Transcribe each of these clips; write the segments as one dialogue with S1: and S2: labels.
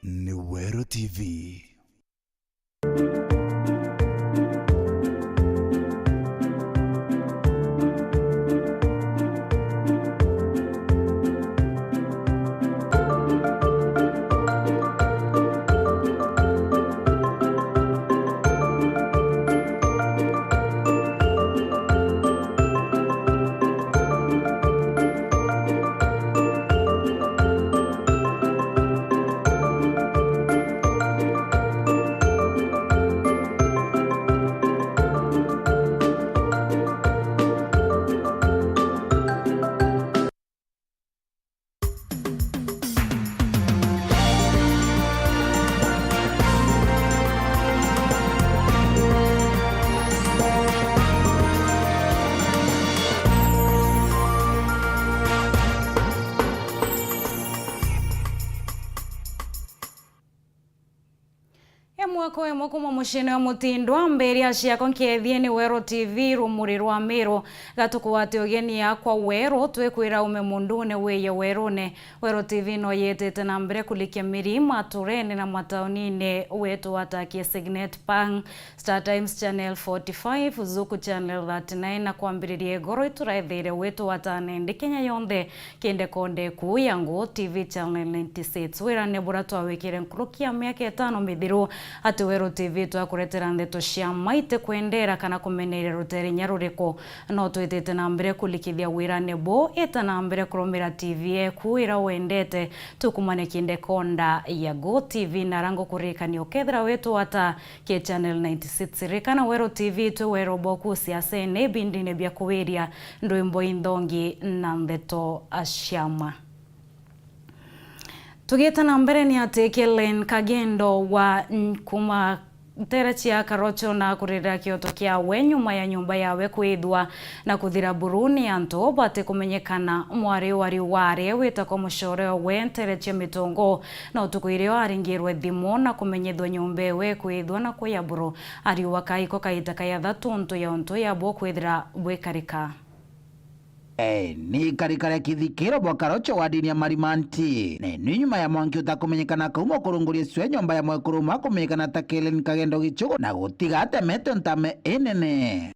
S1: ni Wero TV.
S2: Mwako ya mwako mwamushene wa mutindwa mberi ashiako nkethie ni Wero TV rumuri rwa miro gatukuwate ogeni yakwa Wero twekwira ume mundune weye Werone. Wero TV no yetete na mbere kulikia mirima tureni na mataunine wetu watakie Signet Pang, Star Times Channel 45, Zuku Channel 39 na kuambiririe goro ituraithire wetu watanende Kenya yonde kende konde kuyangu TV Channel 96. Wira nebura twawekire nkurukia miaka 5 mithiru ati Wero TV twakuretera ndeto cia maite kwendera kana kumenyerera rutere nyaruriko no twitete na mbere kulikithia wira nebo eta na mbere kurumira TV kuira wendete tukumane kinde konda ya Go TV na rango kurikani okethera wetu wata ke Channel 96 rikana Wero TV tu Wero boku siase ne bindine bya kuwiria ndwimbo indongi na ndeto ashama. Tugeta na mbere ni ati Kellen Kagendo wa kuma Terechi ya Karocho na kurira kioto kia we nyuma ya nyumba yawe kuidwa na kuthira Buruni anto bate kumenyekana mwari wari witako mushore we Terechi mitongo na utukuirio aringirwe thimo na kumenyethwa nyumba we kuidwa na kuyaburu ari wakaiko kaita kaya thatuntu ya onto ya bo kwithira bwekarika.
S3: Ni karikare kithikiro bwa Karocho wa dini ya Marimanti. Ni nyuma ya mwanki utakumenyekana kaumo kurunguria swe nyumba ya mwekuruma kumenyekana ta Kellen Kagendo gichugo na gutiga atemete ntame enene.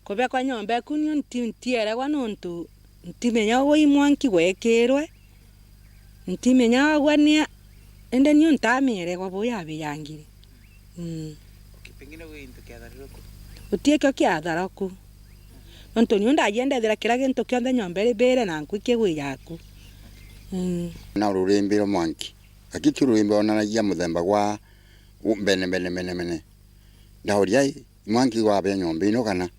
S4: Kubya kwa nyumba kunyo ntiere kwa nontu ntimenya wo imwanki wekirwe. Ntimenya gwania ende nyo ntamire kwa boya biyangire.
S5: Pengine we into kiatharoko.
S4: Utieke kiatharoko. Antonio ndagenda thira kira gintu kionde nyombere bere na nkwike gwe yaku.
S6: Na rurimbiro mwanki. Akitu rurimbo na ya muthemba gwa bene. Ndahoria mwanki wa be nyombe ino kana.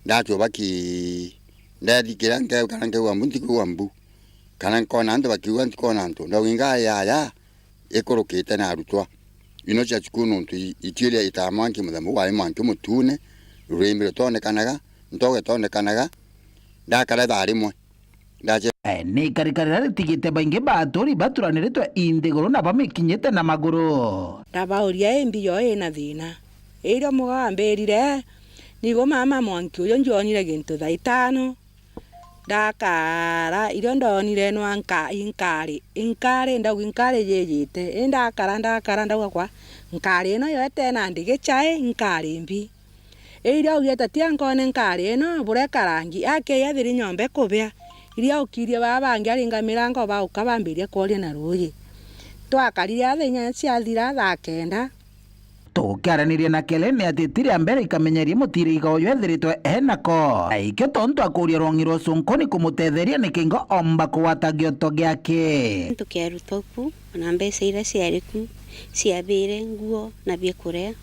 S6: Ndatu baki ndadikira nge kana nge wa mundi ku wambu. Kana kona ndo bakiwa kona ndo. Ndawinga ya ekorokete na rutwa. Ino cha chikuno ntu itiria ita mwanki muthemba wa mwanki mutune rurimbiro tone kanaga. Ntoge tonde kanaga ndakara tharimwe ndaje
S3: ni karikarira ritigite bainge batori baturaniritwe indigoro na bamikinyete na maguru
S4: ndabauria embi yo ena thina iro mugambirire nigo mama mwanki uyo njonire gintu thaa 5 ndakara iro ndonire no inkari ndagu inkari yeyite ndakara ndagu kwa inkari no yo etena ndige chai inkari mbi Ira uyeta tiankone nkari no bure karangi ake yathiri nyombe kubya iria ukirie babangi aringa mirango ba ukabambiria kworia na ruyi twakarire athenya ciathira thaa 9
S3: tukiaranirie na Kellen atitire mbere ikamenyeria mutiri igo yethiritwe enako ikio tontu akuria rongiro sunkoni kumutetheria nikingo omba kuwata gioto giake
S7: tukiarutoku na mbeca ira ciariku ciabire nguo na biekurea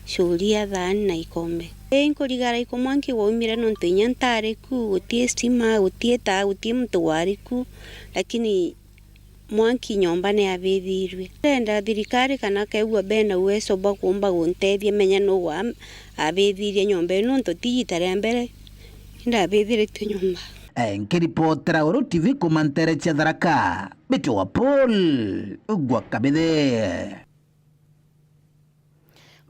S7: shuria thani na ikombe nkurigara ikomwanki waumire nontu inya ntariku utie stima utie ta utie mtu wariku lakini mwanki nyomba ne abithirwe ndenda thirikari kana kaigua bena uwezo ba kuomba guntethie menya no wa abithirie nyomba nontu tigitare mbere nda abithire tu nyomba
S3: nkiripotera Wero TV kumantere cha Tharaka Beto wa Paul ugwa kabithe.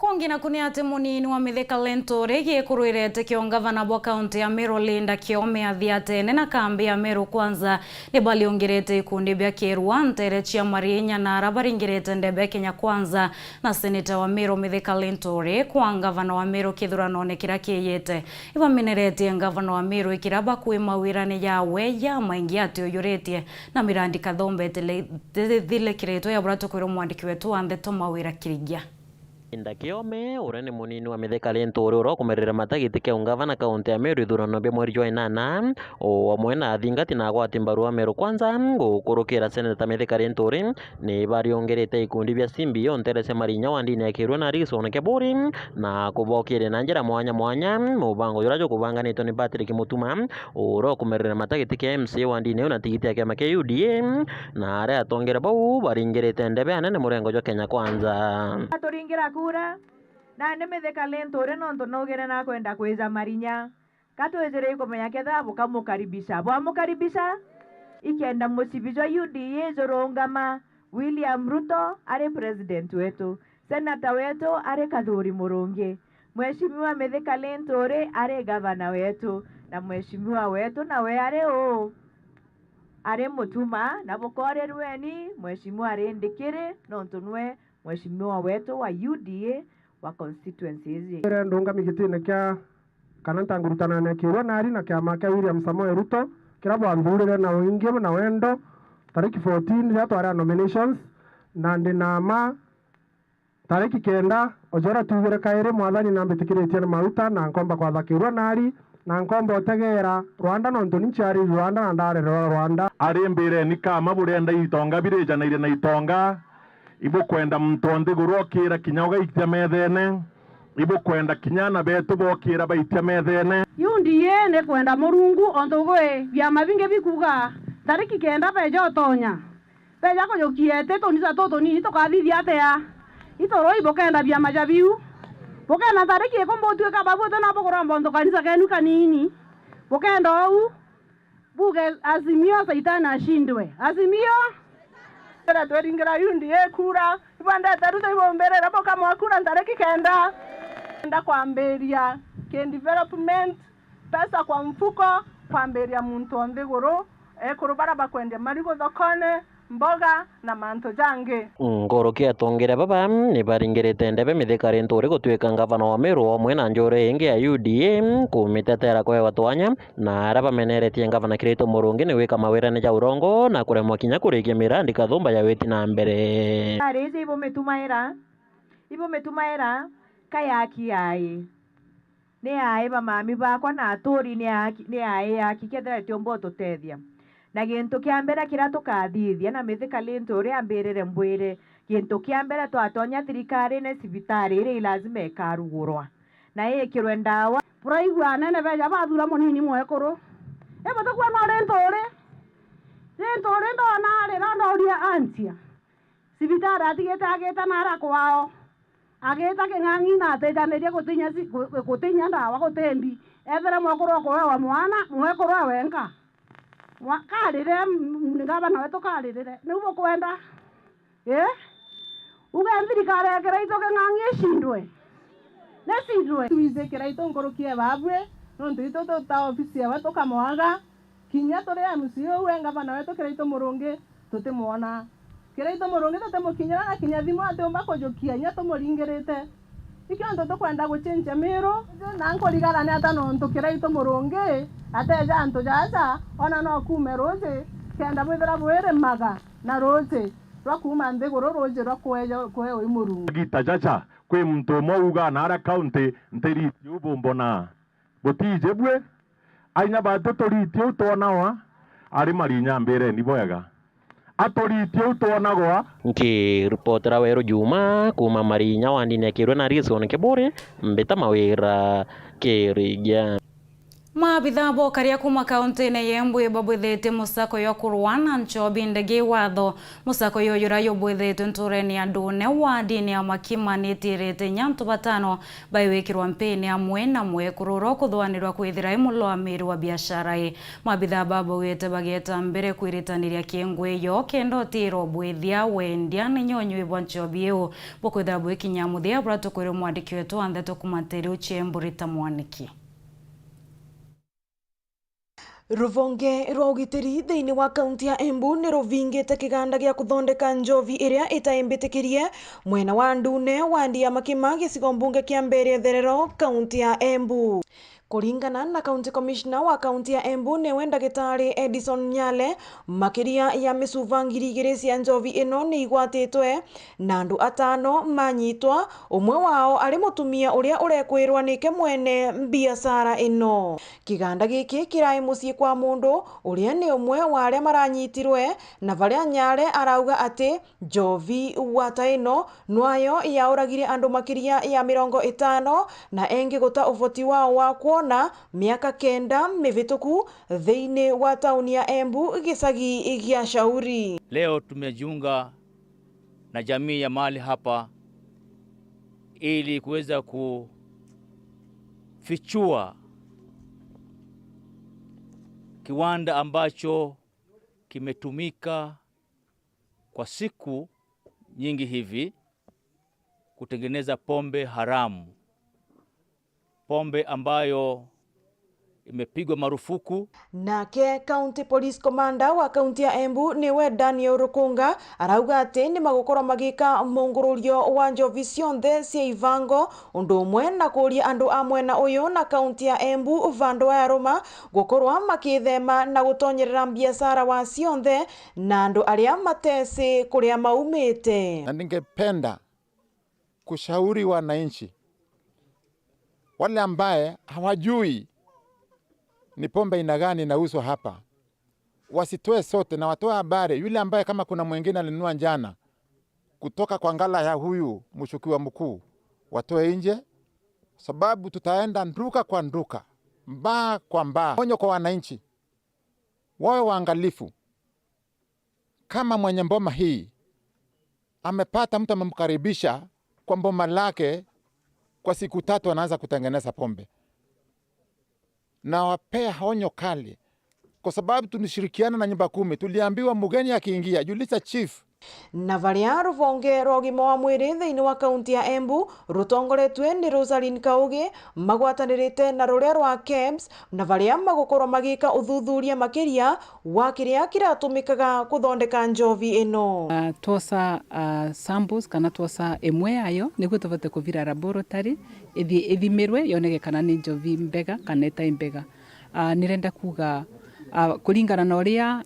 S2: kongina kuni ati munini wa Mithika Lentore giekurwirete kio ngavana bwa kaunti ya Meru Linda Kiome athiatene na kambi ya Meru Kwanza ni baliongerete ikundi bya Kirwa Ntere chia Marinya na arabaringirete ndebe Kenya Kwanza na seneta wa Meru Mithika Lentore kwa ngavana wa Meru kithurano kira kiyete ibamineretie ngavana wa Meru ikiraba kwi mawirane yawe ya maingi ati uyuretie na Mirandi Kathombe thile kireto ya burato kwiro mwandiki wetu wa Ndeto Mawira Kirigia.
S1: Linda Kiome ura ni munini wa Mithika Lentore ura kumerera matagiti kia ungavana kaunti ya Meru ithurano bya mweri jwa inana o amwe na thingati na gwati mbaru wa Meru Kwanza gukurukira seneta Mithika Lentore ni bariongerete ikundi bya Simbi Ntere cia Marinya wa ndini ya Kirwa na Rison Keburi na kubokire na njira mwanya mwanya mubango yura jo kubanganitwo ni Patrick Mutuma ura kumerera matagiti kia MC wa ndini na tigiti ya kiama kia UDA na aria atongera bau baringirite ndebe anene murengo jwa Kenya Kwanza
S8: aturingira kura na nä Mithika Lentore nontu nogere na kwenda kwiza Marinya katwejere ikomenya ketha bukamukaribisha bwamukaribisha ikenda musibizo UDA Zorongama William Ruto are president wetu, senata wetu are Kathuri Murungi, mheshimiwa Mithika Lentore are gavana wetu na mheshimiwa wetu nawe are Mutuma na bukorerweni mheshimiwa Rendikire nontu nwe mheshimiwa wetu wa UDA wa constituency hizi
S9: ndunga migitine kya kana ntangurutana na Kirwa nari na kya maka William Samoei Ruto kirabo andurire na wingi na wendo tariki 14 ya twara nominations na ndinama tariki 9 ojora tugire kaire mwathani na mbitikiretie na mauta na nkomba kwa thakirwa nari na nkomba otegera Rwanda nontu ninchari Rwanda na ndare Rwanda
S10: ari mbere ni kama burenda itonga bireja na ile na itonga ibu kwenda mtonde gurokira kinyoga itia methene ibu kwenda kinyana betu bokira baitia methene
S11: UDA ne kwenda murungu ontogwe byama binge bikuga tariki 9 bejo tonya beja ko yokiete tonisa toto ni tokathithia atea itoro ibokenda byama jabiu bokenda tariki kombotwe kababu tena bokora mbondo kanisa kenu kanini bokenda au buge Azimio saitani ashindwe Azimio
S8: era tweringira UDA kura ibanda taruta ibomberera boka mwakura ntareki kenda enda kwamberia ke development pesa kwa mfuko kwamberia muntu ondegoro kurubara bakwende marigo thokone mboga na manto jange
S1: ngorokia tongera baba ni baringirite ndebe Mithika Lentore gutwika ngavana wa Meru amwe na njore ingi ya UDA kumitetera kwa watwanya na araba meneretie ngavana Kirito Murungi ni wika mawirane ja urongo na kuremwa kinya kurikia Mirandi Kathombe ya weti na mbere
S8: areze ibo metumaira kayaki ai ne ai ba mami bakwa na atori ne ai yakikethera tiombo tutethia na gintu kia mbere kira tukathithia na Mithika Lentore ambirire mbwire gintu kia mbere twatonya thirikari ne cibitari iri lazima ikarugurwa na ikirwe ndawa
S11: puraigwa nene beja bathura munini mwekuru ebo tukwa no Lentore ndo nare no ria antia cibitari atigete ageta nara kwao ageta king'ang'i na atejaneria gutinya ndawa gutembi ethera mwekuru kwa wa mwana mwekuru wenga wakarire ngavana wetu karire nubo kwenda ugenthirikari kiraito king'ang'i eshindwe nesindwe tuize kiraito ngorokie babwe nontu ito ta ofisi ya wetu kamwaga kinya tore MCO we ngavana wetu Kirito Murungi tutimwona Kirito Murungi tutimukinyira na kinya thimu atomba kujukia nya tumuringirite ikyo ndo tukwenda guchinja Meru na nkorigara ni ata nontu Kirito Murungi ateja antu jaja ona no kume roje kenda mwithira bwere maga na roje rwakuma nthiguru roje rwakweyo imurungu
S10: gita jaja kwi muntu mouga na ara county nteriti ubumbona butije bwe ainya batu toriti utona ari Marinya mbere ni boyaga atoriti utona gwa
S1: nti reportera Weru Juma kuma Marinya wa ndini ya Kirwa na Rison Keburi Mbita Mawira Kirigia.
S2: Maabitha bokaria kuma kaunti-ini ya Embu babwithite musako yo kurwana nchobi ndege watho. Musako yo yura yobwithite ntureni ya ndune wa dini ya Makima nitirite nyantu batano baiwikirwa mpeni amwe na mwe kururo kuthwanirwa kwithira imulo wa miri wa biashara i. Maabitha babo wete bageta mbere kwiritaniria kiengwe yo kendo tiro bwithia wendia ni nyonyo ibwa nchobi yo bokwithira bwikinyamuthia brato kwire mwandiki wetu antheto kumateri uchemburita mwaniki.
S12: Ruvonge rwa ugitiri thiini wa kaunti ya Embu ni ruvingite kiganda gia kuthondeka njovi iria itaimbitikirie mwena wa ndune wa ndia Makima gicigo mbunge kia Mbeere Therero kaunti ya Embu. Kuringana na County Commissioner wa kaunti ya Embu niwe ndagitari Edison Nyale, makiria ya misuva ngiri igiri cia njovi ino ni igwatitwe na andu atano manyitwa, umwe wao ari mutumia uria urekwirwa nike mwene biashara ino. Kiganda giki kirai mucii kwa mundu uria ni umwe wa aria maranyitirwe na varia Nyale arauga ati njovi wata ino nwayo yauragire andu makiria ya 50 na engi guta uvoti wao wa na miaka 9 mivituku thiini wa tauni ya Embu gicagi gia Shauri.
S13: Leo tumejiunga na jamii ya mahali hapa ili kuweza kufichua kiwanda ambacho kimetumika kwa siku nyingi hivi kutengeneza pombe haramu. Pombe ambayo imepigwa marufuku.
S12: Nake County Police Commander wa kaunti ya Embu niwe Daniel Rukunga arauga ati ni magukora magika mungurulio wa njovi cionthe cia ivango undu umwe na kuria andu amwe na uyu na kaunti ya Embu vando ya Roma gukorwa makithema na gutonyerera biashara wa cionthe na andu aria matesi kuria maumite.
S14: Na ningependa kushauri wananchi wale ambaye hawajui ni pombe ina gani inauzwa hapa, wasitoe sote na watoe habari. Yule ambaye kama kuna mwingine alinunua njana kutoka kwa ngala ya huyu mshukiwa mkuu, watoe nje, sababu tutaenda nduka kwa nduka, mbaa kwa mbaa. Onyo kwa wananchi, wawe waangalifu. Kama mwenye mboma hii amepata mtu amemkaribisha kwa mboma lake, kwa siku 3 anaanza kutengeneza pombe, na wapea onyo kali, kwa sababu tunishirikiana na nyumba 10. Tuliambiwa mgeni akiingia julisha chief.
S12: Na varia ruvonge rwa ugima wa mwiri thiini wa kaunti ya Embu rutongoretwe ni Rosaline Kauge magwatanirite na ruria rwa KEBS na varia magukorwo magika uthuthuria makiria wa kiria kiratumikaga kuthondeka njovi ino.
S15: Twosa samples kana twosa emwe yayo niguo tuvate kuvira laboratory ithimirwe yonege kana ni njovi mbega kana eta mbega. Nirenda kuga kuringana na uria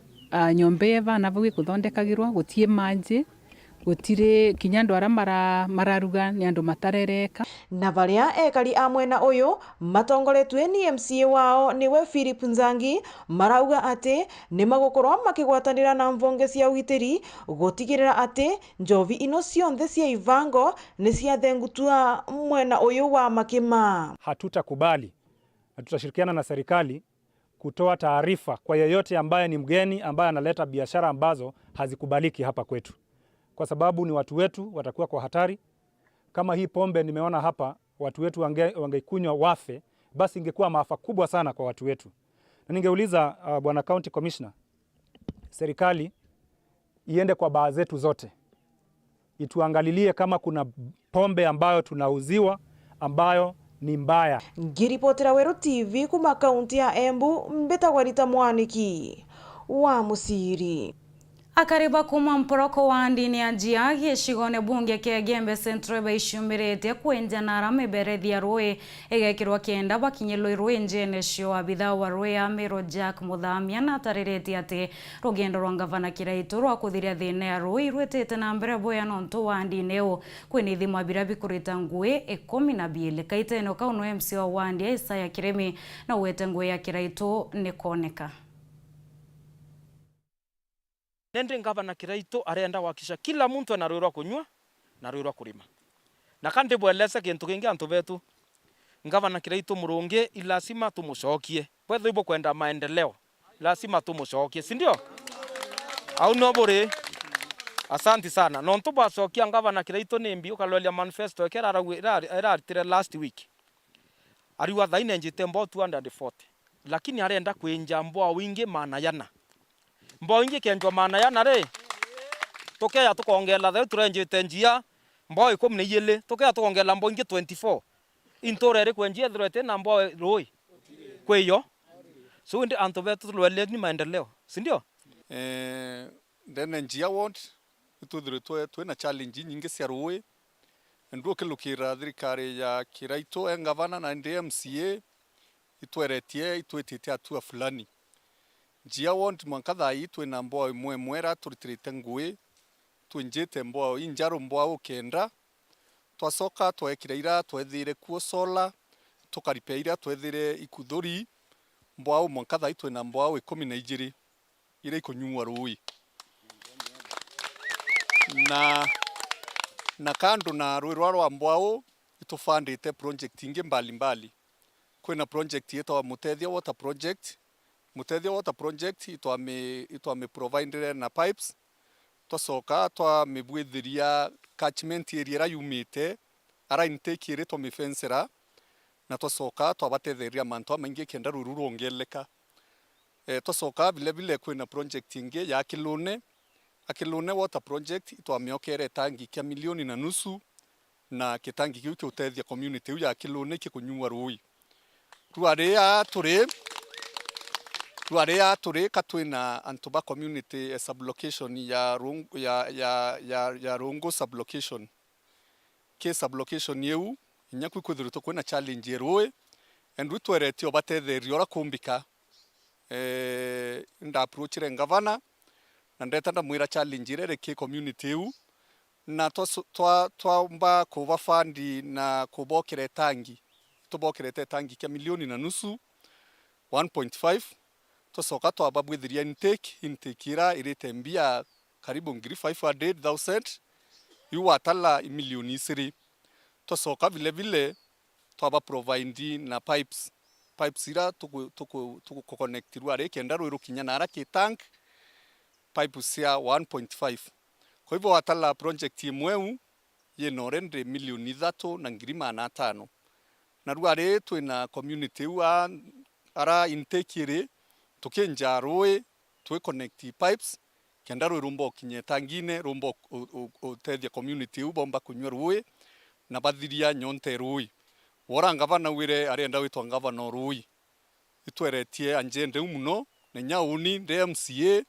S15: nyombe eva na vugi kuthondekagirwa gutie manji gutire kinyando ara mararuga ni andu matarereka.
S12: Na varia ekari amwe na uyu matongoretwe ni MCA wao niwe Philip Nzangi marauga ati ni magukorwa makigwatanira na mvonge cia ugitiri gutigirira ati njovi ino cionthe cia ivango ni cia thengutua mwena uyu wa Makima.
S16: Hatutakubali, tutashirikiana na serikali kutoa taarifa kwa yeyote ambaye ni mgeni ambaye analeta biashara ambazo hazikubaliki hapa kwetu, kwa sababu ni watu wetu watakuwa kwa hatari. Kama hii pombe nimeona hapa watu wetu wangekunywa wafe, basi ingekuwa maafa kubwa sana kwa watu wetu. Na ningeuliza bwana County Commissioner, serikali iende kwa baa zetu zote, ituangalilie kama kuna pombe ambayo tunauziwa ambayo ni mbaya.
S12: Ngiripotera Weru TV kuma kaunti ya Embu, mbetagwa Rita Mwaniki wa Musiri.
S2: Akariba kuma mporoko wa ndini ya Jiagi eshigone bunge kia Gembe Central baishumirete kwenja nara miberethi ya Rui egekirwa kenda bakinyelo Rui njene shio abitha wa Rui Amiro Jack Muthamia na tarireti ati rugendo rwa gavana Kiraitu rwa kuthiria thine ya Rui rwetete na mbere boya nonto wa ndini yo kwinithi mabirabi kurita ngui 12 kaiteno kauno MC wa Wandi Isaya Kiremi na wete ngui ya Kiraitu nikoneka.
S17: Nende gavana Kiraitu arenda wakisha kila mtu anaruirwa kunywa na ruirwa kurima. Na kandi bweleza kintu kingi antu betu. Gavana Kiraitu murungi ilasima tumucokie. kwetho ibo kwenda maendeleo lazima tumucokie, si ndio? Au no bure? Asante sana. No ntubacokia ngavana Kiraito nimbi ukalolia manifesto era last week. Ariwa thaine njite mbo 240. Lakini arenda kwenja mbo wingi maana yana. Mbo wingi kenjwa maana yana re. Tokea tukongela tha turenjite njia mbo 12 tokea tukongela mbo wingi 24. Intorere kwenjia throte na mbo roi. Kweyo. So ndi antobetu lwele ni maendeleo, si ndio?
S18: Then njia ward tu na challenge nyingi cia rui ndu kilukira thirikari ya Kiraito ngavana na MCA itweretie itwetite atua fulani njia ward mwanka thai twina mboa imwe mwera turitirite ngui twinjite mboa injaro mboa ukenda twacoka twekira ira twethire kuo sola tukaripeira twethire ikuthuri mboa mwanka thai twina mboa 12 ire ikunyua rui na kando na rwirwa rwa mbwao itufandite project ingi mbalimbali. Kwina project yeto Mutethio Water Project. Mutethio Water Project itwame provide na pipes. Twacoka twamibwithiria catchment area ra yumite ara intake ire twamifencera na twacoka twabatetheria mantu maingi kenda ruru rongeleka. Twacoka vile kwina project ingi ya Kilune. Akilune Water Project itwamiokere tangi kia 1.5 milioni na kitangi kiu kiutethia community yu ya Kilune kikunyua rui. Tuarea turi katwina Antuba community sublocation ya Rungu sublocation. Ke sublocation yeu inyaku kwithiruto kwina challenge rui endu tweretio batetherio ra kumbika nda approach re ngavana na ndeta ndamwira challenge ire ke community yu na twamba kuva fandi na kubokere tangi tubokirete tangi kia 1.5 milioni 1.5 twacoka twababwithiria intake ira irite mbia karibu 500,000 yu watala milioni 3 twacoka vile twaba provide na pipes ira tuku connectirwa re kenda rwiru kinya na ara ki tank pipe cia 1.5 kwa hivyo watala project imweu yenorende milioni 3.5 na rware twina community wa ara intake ire tukinja rui twi connect pipes kenda rwi rumbo kinye tangine rumbo utethia community bomba kunywa rui na bathiria nyonte rui wora ngavana wire arenda witwa ngavana rui itweretie anjende umuno na nyauni nde MCA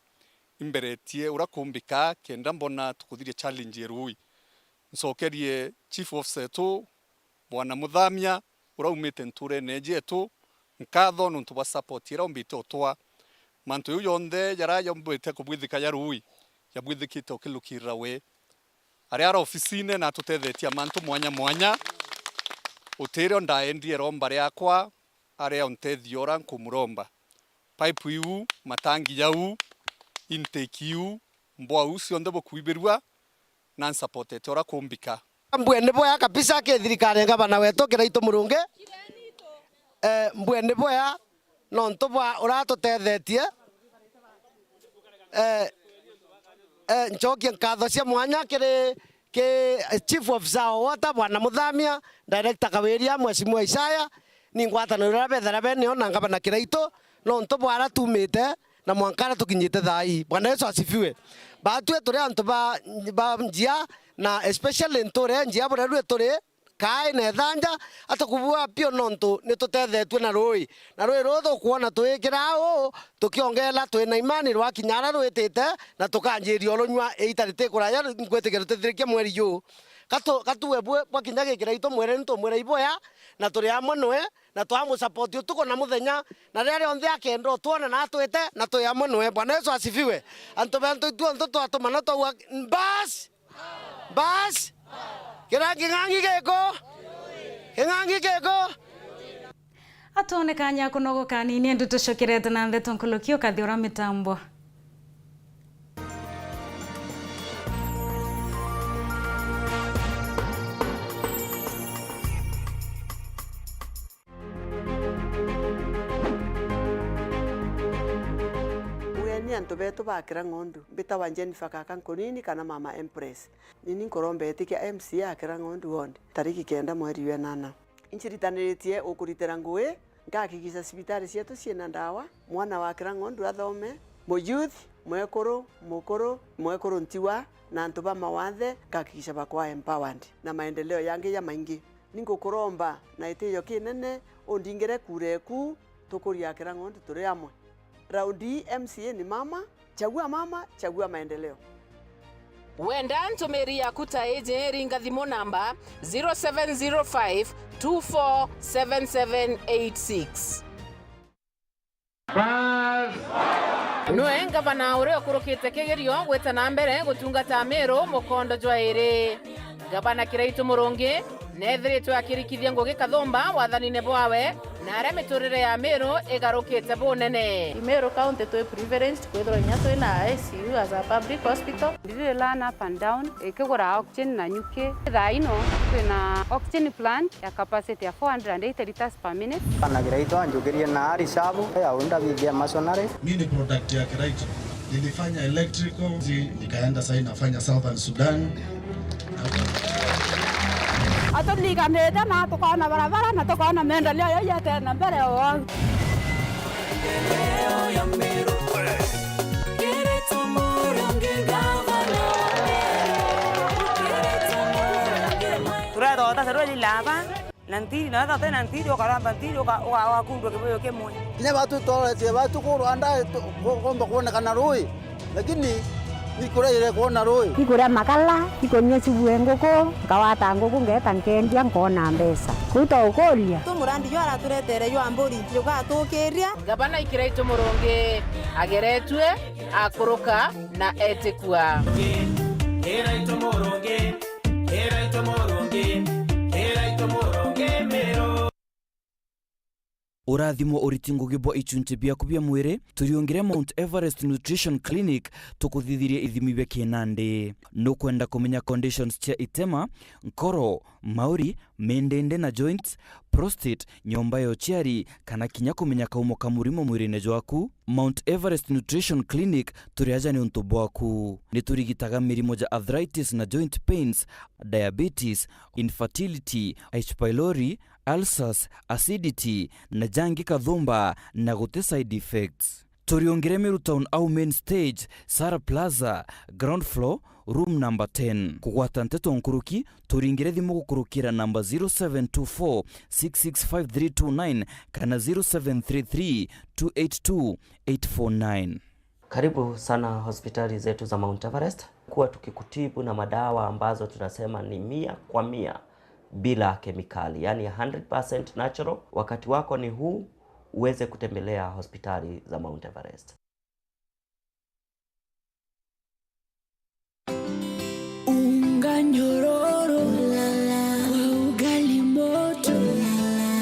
S18: imberetie urakumbika kenda mbona tukuthirie challenge rui ncokerie chief officer tu bwana Muthamia uraumite nture nejetu nkatho nuntu ba support ira umbite utwa mantu yu yonthe yara yombite kubwithika ya rui yabwithikite ukilukira we ari ara ofisine na tutethetia mantu mwanya utire ndaendie romba riakwa ari ontethio ora nkumuromba pipe yu matangi yau intake yu mbwa ucio ndebo kuibirwa na supportete ora kumbika
S19: mbwene boya kabisa ke thirikari ngavana wetu Kiraito Murungi mbwene boya no ntobwa uratutethetie nchokie nkatho cia mwanya kiri chief officer wota bwana Muthamia director Kawiria Mheshimiwa Isaya ni ngwataniro bethera benio na ngavana Kiraito no ntobwa aratumite na mwankara tukinyite thai. Bwana Yesu asifiwe. Batwe turi antu ba njia na especially ntore njia bora rwe turi kai na thanja atakubua pio nontu nitutethetwe na rui rotho kuona twikira tukiongela twina imani rwa kinyara rwitite na tukanjirio runywa itarite kuraya ngwetikira tethirikia mweri yu katuwe bwa kinya Kiraito mwere ntu mwere iboya na turi amwe na twamu support utuko na muthenya na rere onthe akendo tuona na twite na twi amwe. Bwana Yesu asifiwe. Antu bantu tu twatumana twa bas kirangi geko
S2: atonekanya kunogoka nini ndu tucokerete na ntheto nkulukio kathiora mitambo.
S20: ni antu betu bakira ng'ondu bita wa Jennifer Kakankunini kana mama Empress nini nkorombe etike MC akira ng'ondu wonde tariki 9 mweri wa 8 inchiritaniritie ukuritira ngui ngakikisa sibitari cietu ciena ndawa mwana wa akira ng'ondu athome mo youth mwekuru ntiwa na antu ba mawathe ngakikisha bakwa empowered na maendeleo yange ya maingi ningukuromba na itiyo kinene undingire kureku tukuria akira ng'ondu turi amwe raundi MCA ni mama chagua maendeleo.
S21: Wenda ntumiri yaku ta eje ringa thimu namba 0705 247786. Noe ngavana uria ukurukite kigerio gwita na mbere gutungata Meru mukondo jwairi gavana Kiraitu Murungi nethiritwe akirikithia Ngugi Kathumba wathanine bwawe na aria miturire ya Meru igarukite bunene.
S22: Meru County to privileged kwithira nya twina ICU as a public hospital.
S23: Ndire learn up and down ikigura oxygen na nyuki thaino twina oxygen plant ya capacity ya 480 liters per minute.
S24: Kana Kiraitu anjukirie na risabu ya unda bidhia masonare.
S25: Mimi ni product ya Kiraitu. Nilifanya electrical, nikaenda sasa nafanya Southern Sudan.
S22: Atuliganete na tukaona barabara na tukaona maendeleo yote na mbele yao.
S26: Turado tasaroli lava nanti na ta nanti yo karamba nanti yo wa kundu kiboyo kemwe.
S24: Kile watu tole watu kuanda komba kuona kana roi lakini nikure kuona roi
S22: ikure makala ikonye sibuengoko kawata ngoko ngeta nkendia ngona mbesa kuto ukolia tumurandi yo araturetere yo ambori yo gatukiria
S21: gavana Kiraitu Murungi ageretwe akuruka na etikua. Kiraitu Murungi Meru.
S27: Urathimo uriti Ngugi bwa ichunche biaku bia mwiri turiongire Mount Everest Nutrition Clinic tukuthithirie ithimi bia kinandi no kwenda kumenya conditions cia itema nkoro mauri mendende na joints prostate nyomba ya uchiari kana kinya kumenya kaumo ka murimo mwirine jwaku. Mount Everest Nutrition Clinic turiaja ni untu bwaku ni turigitaga mirimo ja arthritis na joint pains, diabetes, infertility, H pylori, ulcers, acidity na jangi kathumba na gute side effects. Turiongere Meru Town au main stage, Sara Plaza, ground floor, room number 10. Kugwata nteto nkuruki turingire thimu gukurukira namba 0724665329 kana 0733282849.
S1: Karibu sana hospitali zetu za Mount Everest, kuwa tukikutibu na madawa ambazo tunasema ni 100% bila kemikali, yani 100% natural. Wakati wako ni huu uweze kutembelea hospitali za Mount Everest.
S28: Unga nyororo kwa ugali moto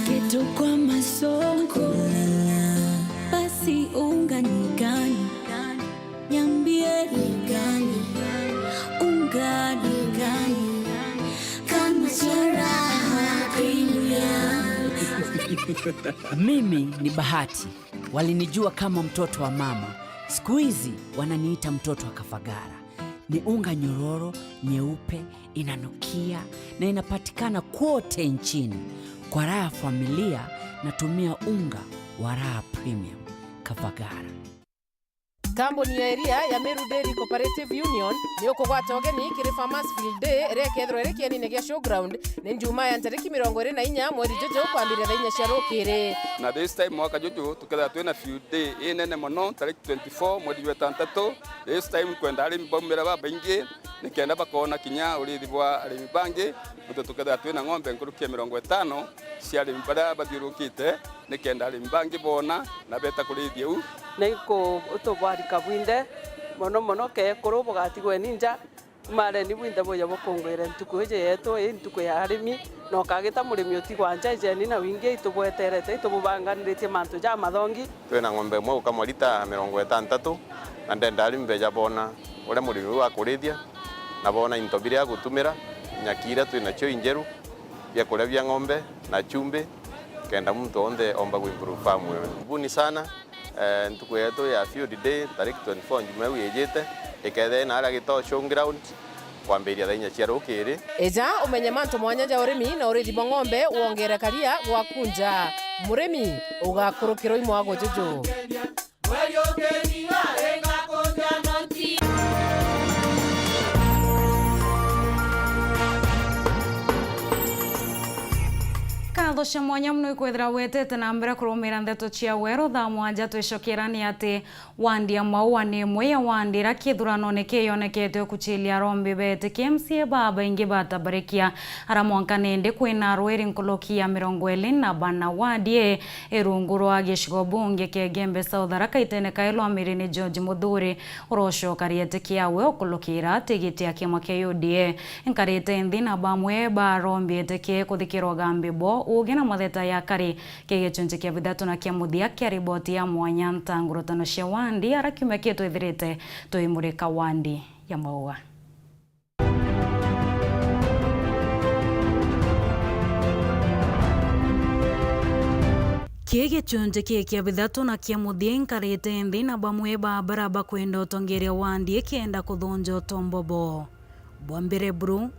S28: keto kwa masongo basi unga ni gani niambie ni gani unga ni gani kama charaha pia.
S29: Mimi ni Bahati, walinijua kama mtoto wa mama, siku hizi wananiita mtoto wa Kafagara. Ni unga nyororo, nyeupe, inanukia na inapatikana kote nchini. Kwa raha familia natumia unga wa Raha Premium Kafagara.
S21: Kambuni ya area ya Meru Dairy Cooperative Union ni ukugwata ogeni kiri Farmers Field Day rekethro erekiani negia showground ni njuma ya tariki 24 mweri jojo kwambire thainya cia rukiri
S30: na this time mwaka jojo tuketha twina field day inene muno tariki 24 mweri wa 3 this time kwenda arimi baumira baingi nikenda bakona kinya urithi bwa arimi bangi muto tuketha twina ng'ombe nkurukia 50 cia arimi bara bathiurukite nikenda arimi bangi bona na beta kurithia u
S31: Neko utobari kabwinde mono ke korobo gatigwe ninja mare ni bwinde boya bokongwere ntukuje yeto ntuku ya arimi no kageta murimi otigwanja jeni na wingi itubweterete itububanganiritie mantu ja mathongi
S32: twena ng'ombe mwe kama lita 60 na ndenda arimi beja bona ure murimi wa kurithia na bona intobire ya gutumira nyakira twina cio injeru bia kuria bia ng'ombe na chumbe kenda mtu onde omba kuimprove farm wewe. Buni sana ntuku yetu ya field day tariki 24 Jumau yejete ikethe na ala gito showground kwambiria thainya cia rukiri
S21: eja umenye mantu mwanya ja urimi na urithi bwa ng'ombe wongere karia gwa kunja murimi ugakurukiro imwago juju
S2: Katho cia mwanya muno ikwithira wetete na mbere kurumira ndeto cia wero thaa mwanja twicokirani ati Wandia Maua ni imwe ya wandira kithurano nikiyonekete kuchilia rombi bete KMCA baba ingi batabarikia ara mwanka nende kwina rweri nkolokia 20 na bana wadie irungu rwa gicigo bunge kegembe South Araka itene kailo amirini George Muthuri urosho kariete kiawe okulukira tigiti ya kiama kia UDA nkarite nthina bamwe ba rombi eteke kuthikirwa gambibo ugena matheta ya kari kegechunje kia bidatu na kia muthia kia riboti ya mwanya ntangurutano cia Wandi arakiume kia twithirite tuimurika Wandi ya Maua. Kegechunje kia bidatu na kia muthia nkarite nthina bamwe ba baraba kwenda utongeria Wandi kienda kuthonja tombobo bwambire bru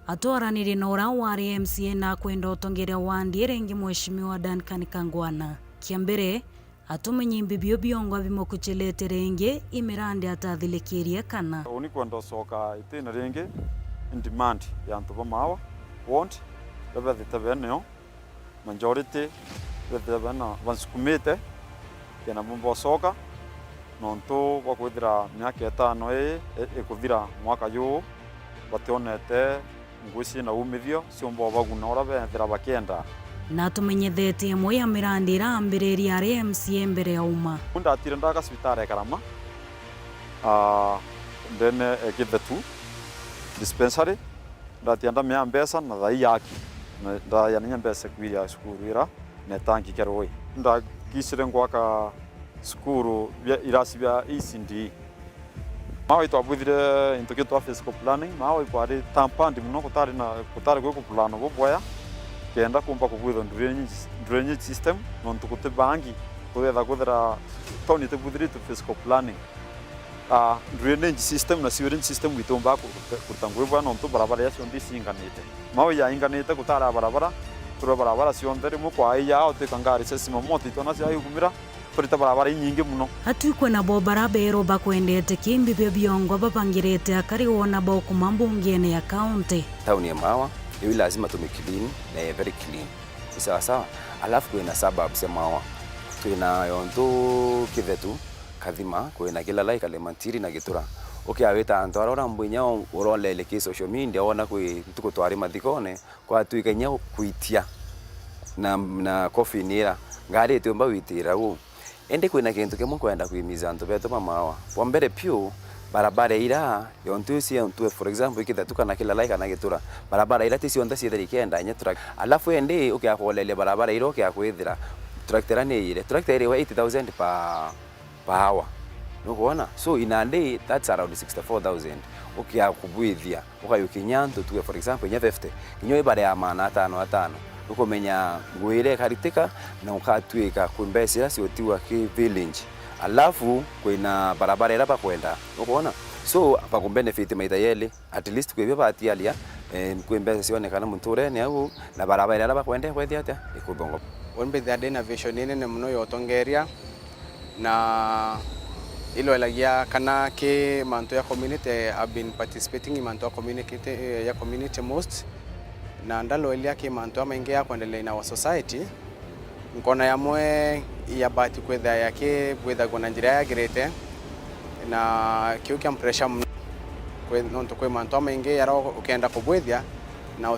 S2: atwaranire na ura wari MCA na kwenda utongeria Wandi rengi mheshimiwa Duncan Kangwana kiambere atumenye mbibio biongwa bimokuchelete rengi imirandi atathilikiria kana
S3: uni kwenda soka itena rengi in demand ya ntuba mawa want bebe thitabeneo majority bebe bana vansukumite kena bombo soka nonto bakwithira myaka 5 ikuthira mwaka yu bationete ngusi na umithio ciombo baguna ora bethira bakenda
S2: na tumenyethete imwe ya mirandi irambiriria ari MCA mbere ya uma
S3: ndatire ndaga cibitare Karama then Kithetu dispensary ndatianda mya mbesa na thai yaki na ndayania mbesa kwiria skuru ira na tanki keroi ndakisire ngwaka skuru irasi bya ECD mawe twabwithire into kitwa physical planning mawe kwari tampandi muno kutari gwe kuplano bobwaya kenda kumba kubwitho drainage system nontu kutte bangi kwetha kuthira toni te bwithire to physical planning drainage system na sewage system witomba kutangwebwa nontu barabara ya ciondi singanite mawe ya inganite kutara barabara cionde rimwe kwa iya otekangari sesima moti tona cia yugumira turita barabara nyingi muno
S2: hatuikwe na bo barabero bakwendete kimbi bya biongo babangirete akari wona bo kumambungiene ya county
S4: town ya Mawa iwi lazima tumeclean na very clean sawa sawa alafu kuna suburbs ya Mawa kuna yonto Kithetu Kathima kuna Kilalai Kalemantiri na Gitura aweta antora mbunya urolele ki social media ona kwi tuko twari mathikone kwa tuikenya kuitia na coffee nira ngari tumba witira u ende kwina kintu kimwe kwenda kwimiza antu beto Mawa kwa mbere pio barabara ira yontusi yontu for example Kithetu kana Kilalai kana Gitura barabara ira tisi onda cietheri kenda nyetura alafu ende ukiakolele barabara ira ukiakwithira tractor ni ire tractor ire 80,000 per hour nukuona so in a day that's around 64,000 ukiakubwithia ukayukinyanto tuwe for example nya 50 kinyo ibare ya mana 5 ukomenya ngwire karitika na ukatwika kumbesira siotiwa ki village alafu kwina barabara ira bakwenda nukuona so pa benefit maita yele at least kwebya batialia kwembesa sionekana munturene au na barabara ira bakwenda kwethia ata ikubongo
S5: wonbe the innovation nene muno yotongeria na ilo elagia kana ke manto ya community have been participating in manto ya community most na ndalo elia ke manto ya maingia kuendelea na society nkona ya mwe ya bati kwetha yake kwetha kuna njira ya grete na kiukia pressure nonto kwe manto maingia yaro ukienda kubwethia na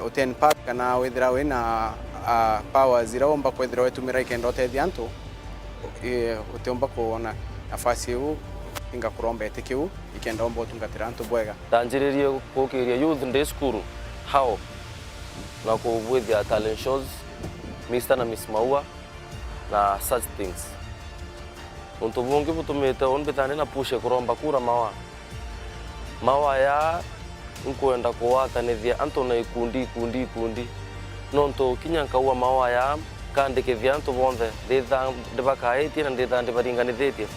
S5: oten park kana wethira we na power ziraomba kwethira wetumira ikenda otethia antu uteomba kuona nafasi hiyo inga kuromba etekiu ikenda ombo tungatira antu bwega
S6: tanjiririe kukiria youth day school how na kubwithia talent shows Mr na Miss Maua na such things untu bungi butumite onbitane na pushe kuromba kura mawa ya nkwenda kuwatanithia antu na ikundi nonto kinyanka wa mawa ya kandikithia antu bonthe ndibakaetie na ndibaringanithitie,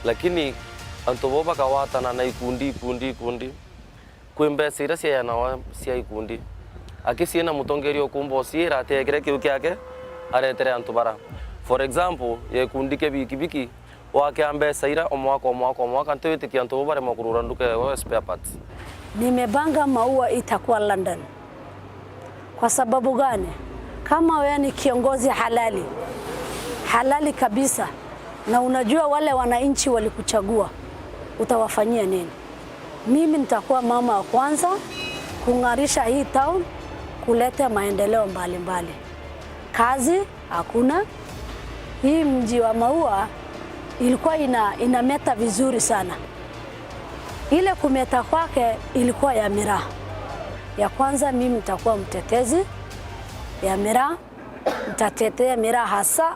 S6: lakini antu bo bakawatana na ikundi kwi mbeca iria ciayanawa cia ikundi akiciena mutongerio kumbociira atekere kiu kiake aretere antu bara. For example, ikundi ke bikibiki wake mbeca ira omwaka ntiwitikia antu bo bare makurura nduke wa spare parts.
S7: Nimebanga Maua itakuwa London. Kwa sababu gani? Kama wewe ni kiongozi halali kabisa, na unajua wale wananchi walikuchagua, utawafanyia nini? Mimi nitakuwa mama wa kwanza kung'arisha hii town, kuleta maendeleo mbalimbali. Kazi hakuna. Hii mji wa Maua ilikuwa inameta vizuri sana. Ile kumeta kwake ilikuwa ya miraa. Ya kwanza mimi nitakuwa mtetezi ya miraa, nitatetea miraa hasa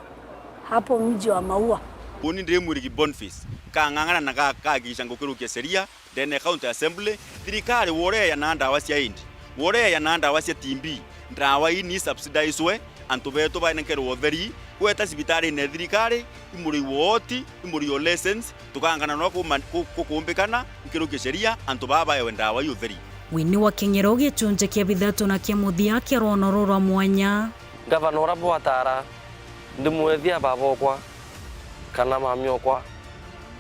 S7: hapo mji wa Maua.
S8: Uni ndiye Murigi Boniface kang'ang'ana na kagisha ngukirukia sheria ndene county assembly thirikari woreya na ndawa cia indi woreya na ndawa cia TB ndawa ini subsidizwe antu beto bainekero otheri kweta cibitari ne thirikari imuri woti imuri lessons tukangana no kukumbikana nkirukia sheria antu baba yewe ndawa yotheri.
S2: Wini wa Keng'ero gicunje kia bithatu na kia muthia kia ronoro rwa mwanya.
S6: Gavana urabu watara ndimwethia babokwa kana mami okwa.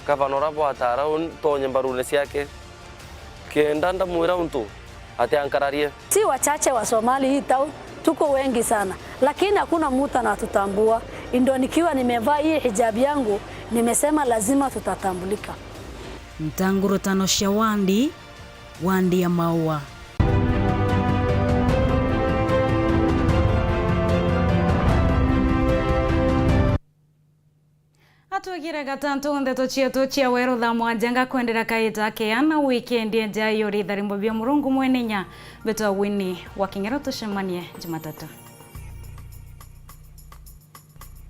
S6: Gavana urabu watara tonye mbarune ciake kenda ndamwira untu ati ankararie.
S7: Si wachache wa Somali hii town, tuko wengi sana, lakini hakuna mtu anatutambua. Ndio nikiwa nimevaa hii hijabu yangu nimesema lazima tutatambulika.
S2: Ntanguro tano cia Wandi ya Maua. Atugire gatantu ndeto cietu cia weru tha mwajanga kwendera kaita keana weekend enja yori tharimbo bia murungu mwenenya beto Winnie wa Keng'ero tucemanie Jumatatu.